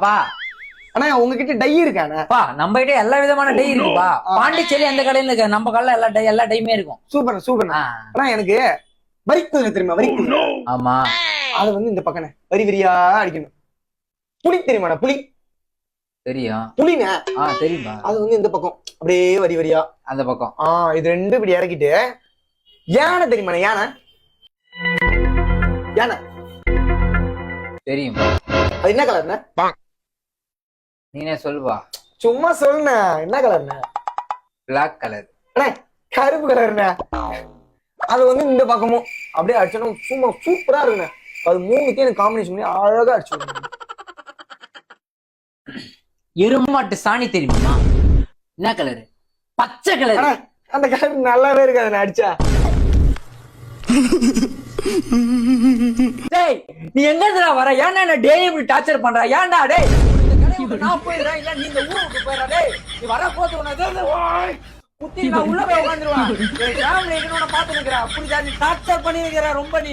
பா ஆனா உங்ககிட்ட டை இருக்கானே? பா நம்ம கிட்ட எல்லா விதமான டை இருக்குப்பா. பாண்டிச்சேரி அந்த கடையில இருக்க நம்ம கடையில எல்லா டைமே இருக்கும். Super super. ஆனா எனக்கு வரிக்குதிரை தெரியுமா? வரிக்குதிரை. ஆமா, அது வந்து இந்த பக்கம் வரி வரியா அடிக்கணும். புலி தெரியுமாடா? புலி தெரியும். புலினே தெரியுமா? அது வந்து இந்த பக்கம் அப்படியே வரி வரியா அந்த பக்கம். இது ரெண்டு இப்படி இறக்கிட்டு யானை தெரியுமாண்ணே? யானை யானை தெரியும். அது என்ன கலர்ண்ணே? நீனே சொல்லுவா. சும்மா சொல்லுண்ணே, என்ன கலர்ண்ணே? Black colour. அண்ணே கருப்பு கலர்ண்ணே. அது வந்து இந்த பக்கமும் அப்படியே அடிச்சோன்னா சும்மா சூப்பரா இருக்குண்ணே. அது மூணுத்தையும் எனக்கு காம்பினேஷன் பண்ணி அழகா அடிச்சு. எருமாட்டு சாணி தெரியுமா? என்ன கலரு? பச்சை கலர். அந்த கலர் நல்லாவே இருக்காது அடிச்சா. டேய் நீ எங்க வர? ஏன்னா என்ன டேய் இப்படி டார்ச்சர் பண்ற? ஏன்டா டேய் நான் போயிடுறேன், இல்ல நீ இந்த ஊரை விட்டு போயிடா. டேய் நீ வர போது குத்தி நான் உள்ள போய் உட்காந்துருவேன். பாத்து நிக்கிற அப்படிதான் நீ டார்ச்சர் பண்ணி வைக்கிற ரொம்ப. நீ